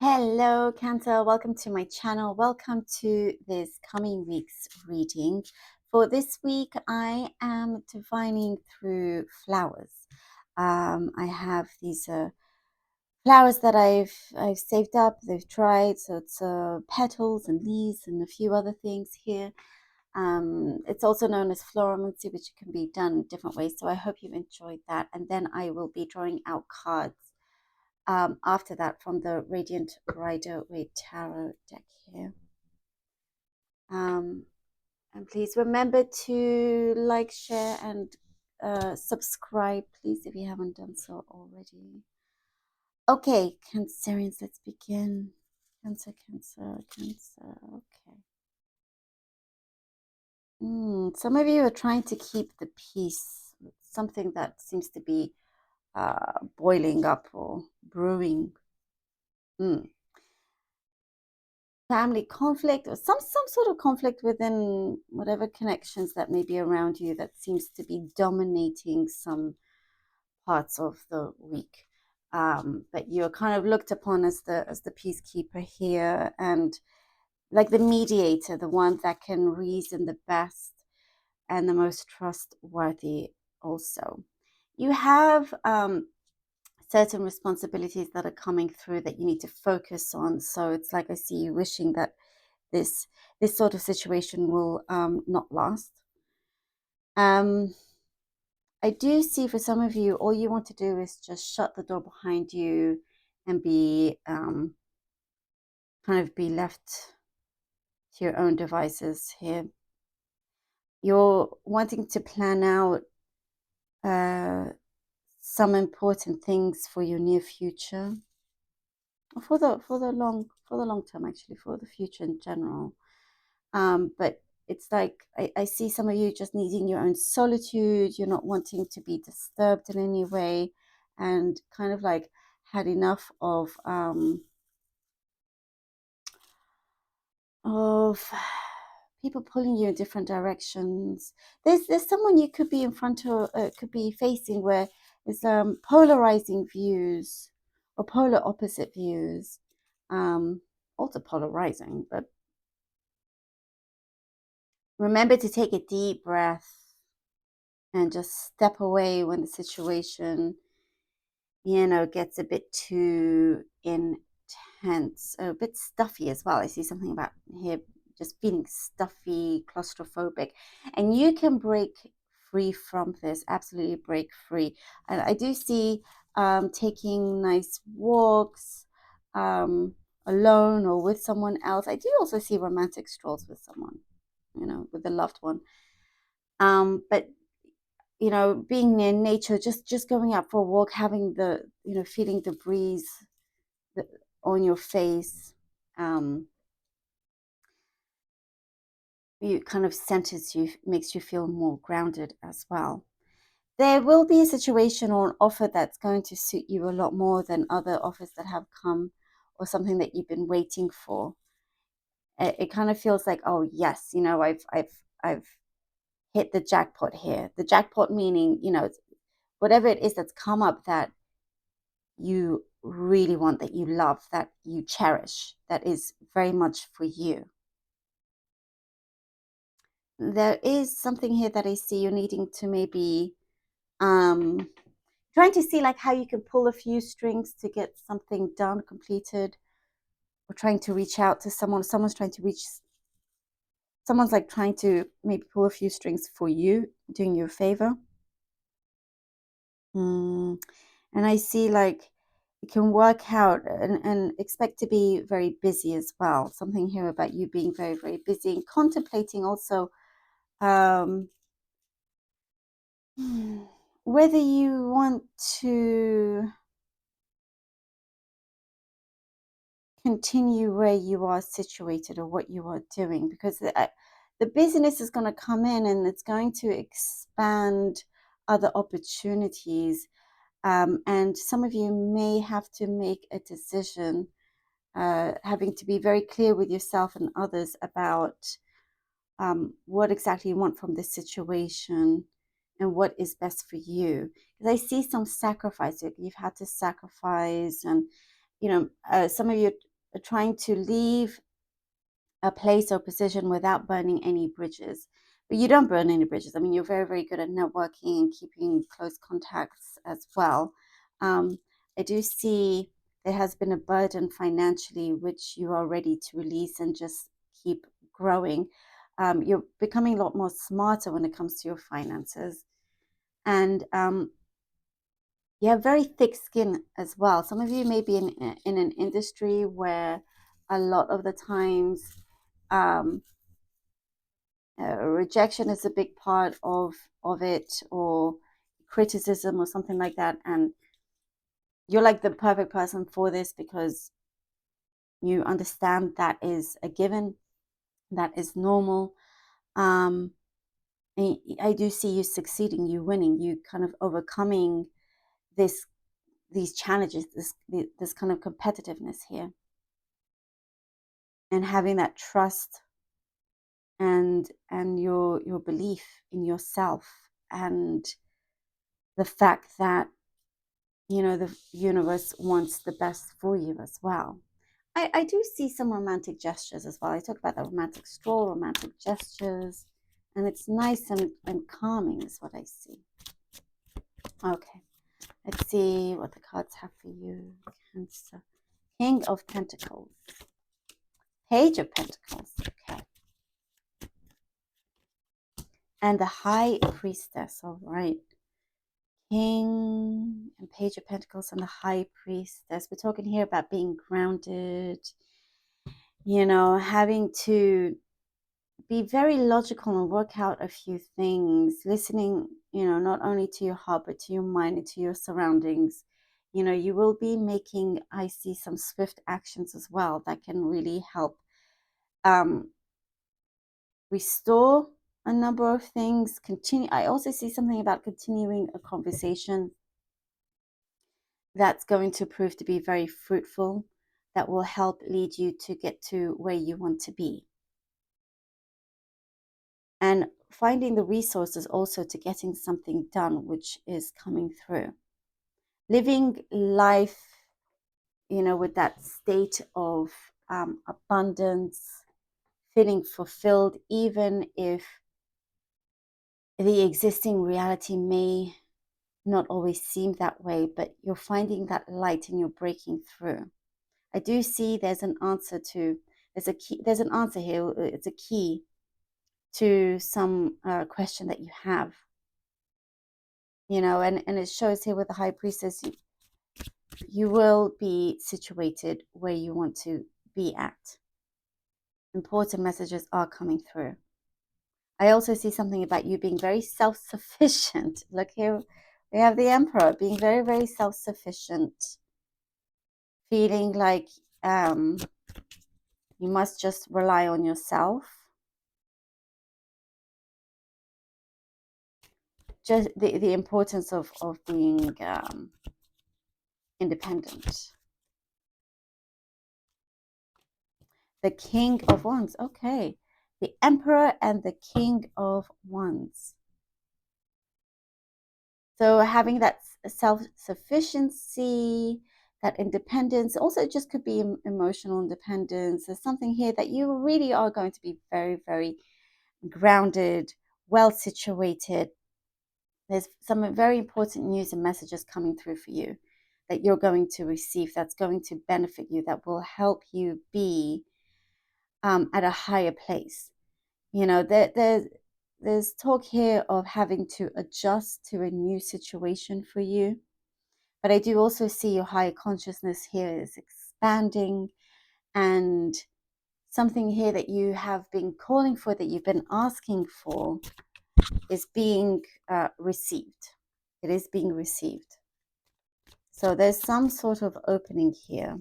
Hello, Cancer. Welcome to my channel. Welcome to this coming week's reading. For this week, I am divining through flowers. I have these flowers that I've saved up. They've dried, so it's petals and leaves and a few other things here. It's also known as floromancy, which can be done different ways. So I hope you've enjoyed that. And then I will be drawing out cards after that from the Radiant Rider-Waite Tarot deck here. And please remember to like, share, and subscribe, please, if you haven't done so already. Okay, Cancerians, let's begin. Cancer. Okay. Some of you are trying to keep the peace. Something that seems to be boiling up or brewing. Family conflict or some sort of conflict within whatever connections that may be around you that seems to be dominating some parts of the week. But you're kind of looked upon as the peacekeeper here, and like the mediator, the one that can reason the best and the most trustworthy also. You have certain responsibilities that are coming through that you need to focus on. So it's like I see you wishing that this sort of situation will not last. I do see for some of you, all you want to do is just shut the door behind you and be kind of be left to your own devices here. You're wanting to plan out some important things for your near future, or for the long term, actually, for the future in general. But it's like I see some of you just needing your own solitude. You're not wanting to be disturbed in any way, and kind of like had enough of people pulling you in different directions. There's someone you could be in front of, could be facing, where it's polarizing views or polar opposite views, also polarizing. But remember to take a deep breath and just step away when the situation, gets a bit too intense, a bit stuffy as well. I see something about here just feeling stuffy, claustrophobic, and you can break free from this, absolutely break free. And I do see taking nice walks alone or with someone else. I do also see romantic strolls with someone, with a loved one. But being near nature, just going out for a walk, having feeling the breeze on your face, you kind of centers you, makes you feel more grounded as well. There will be a situation or an offer that's going to suit you a lot more than other offers that have come, or something that you've been waiting for. It kind of feels like, oh yes, I've hit the jackpot here. The jackpot meaning, whatever it is that's come up that you really want, that you love, that you cherish, that is very much for you. There is something here that I see you needing to maybe trying to see like how you can pull a few strings to get something done, completed, or trying to reach out to someone's like trying to maybe pull a few strings for you, doing you a favor. And I see like it can work out, and expect to be very busy as well. Something here about you being very, very busy and contemplating also whether you want to continue where you are situated or what you are doing, because the business is going to come in and it's going to expand other opportunities. And some of you may have to make a decision, having to be very clear with yourself and others about what exactly you want from this situation and what is best for you. Because I see some sacrifice. You've had to sacrifice, and some of you trying to leave a place or position without burning any bridges. But you don't burn any bridges. I mean, you're very, very good at networking and keeping close contacts as well. I do see there has been a burden financially, which you are ready to release and just keep growing. You're becoming a lot more smarter when it comes to your finances. And you have very thick skin as well. Some of you may be in an industry where a lot of the times um, rejection is a big part of it, or criticism or something like that, and you're like the perfect person for this because you understand that is a given, that is normal. I do see you succeeding, you winning, you kind of overcoming this these challenges, this kind of competitiveness here, and having that trust and your belief in yourself, and the fact that the universe wants the best for you as well. I do see some romantic gestures as well. I talk about the romantic stroll, romantic gestures, and it's nice and calming is what I see. Okay, let's see what the cards have for you. Cancer. King of Pentacles. Page of Pentacles. Okay. And the High Priestess. All right. King and Page of Pentacles and the High Priestess. We're talking here about being grounded, having to be very logical and work out a few things, listening, not only to your heart, but to your mind and to your surroundings. You will be making, I see, some swift actions as well that can really help restore a number of things. I also see something about continuing a conversation that's going to prove to be very fruitful, that will help lead you to get to where you want to be. And finding the resources also to getting something done, which is coming through. Living life, with that state of abundance, feeling fulfilled, even if the existing reality may not always seem that way, but you're finding that light and you're breaking through. I do see there's an answer here. It's a key to some question that you have, and it shows here with the High Priestess, you will be situated where you want to be at. Important messages are coming through. I also see something about you being very self-sufficient. Look here, we have the Emperor being very, very self-sufficient, feeling like you must just rely on yourself. Just the importance of being independent. The King of Wands. Okay. The Emperor and the King of Wands. So having that self-sufficiency, that independence, also just could be emotional independence. There's something here that you really are going to be very, very grounded, well situated. There's some very important news and messages coming through for you that you're going to receive, that's going to benefit you, that will help you be at a higher place. There's talk here of having to adjust to a new situation for you. But I do also see your higher consciousness here is expanding, and something here that you have been calling for, that you've been asking for, is being received. It is being received. So there's some sort of opening here.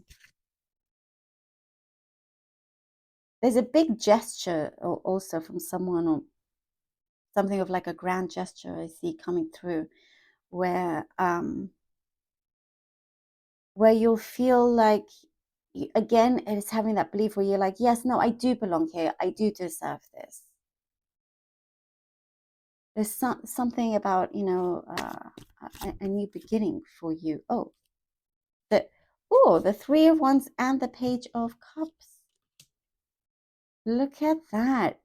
There's a big gesture also from someone, or something of like a grand gesture I see coming through, where you'll feel like, again, it's having that belief where you're like, yes, no, I do belong here. I do deserve this. There's something about, a new beginning for you. Oh, the Three of Wands and the Page of Cups. Look at that.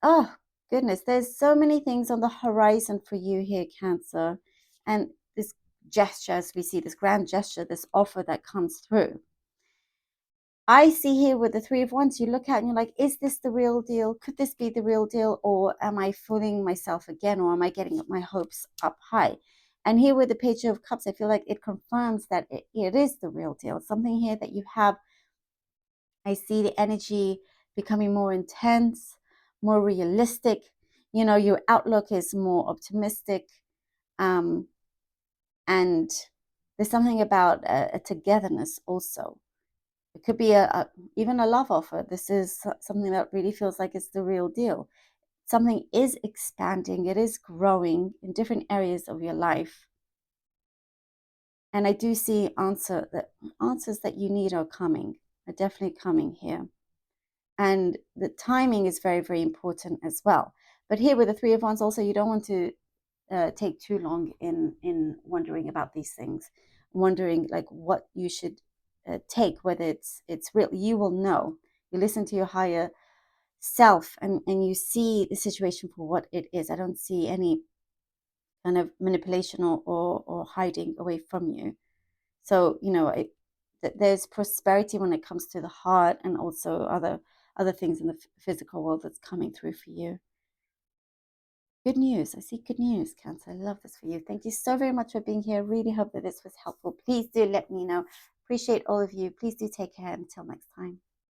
Oh, goodness. There's so many things on the horizon for you here, Cancer. And this gesture, as we see, this grand gesture, this offer that comes through. I see here with the Three of Wands, you look at and you're like, is this the real deal? Could this be the real deal? Or am I fooling myself again? Or am I getting my hopes up high? And here with the Page of Cups, I feel like it confirms that it is the real deal. Something here that you have. I see the energy becoming more intense, more realistic. You know, your outlook is more optimistic. And there's something about a togetherness also. It could be even a love offer. This is something that really feels like it's the real deal. Something is expanding. It is growing in different areas of your life. And I do see answers that you need are coming, are definitely coming here. And the timing is very, very important as well. But here with the Three of Wands, also, you don't want to take too long in wondering about these things, wondering like what you should take, whether it's real. You will know. You listen to your higher self, and you see the situation for what it is. I don't see any kind of manipulation or hiding away from you. So there's prosperity when it comes to the heart, and also other things in the physical world that's coming through for you. Good news. I see good news, Cancer. I love this for you. Thank you so very much for being here. Really hope that this was helpful. Please do let me know. Appreciate all of you. Please do take care. Until next time.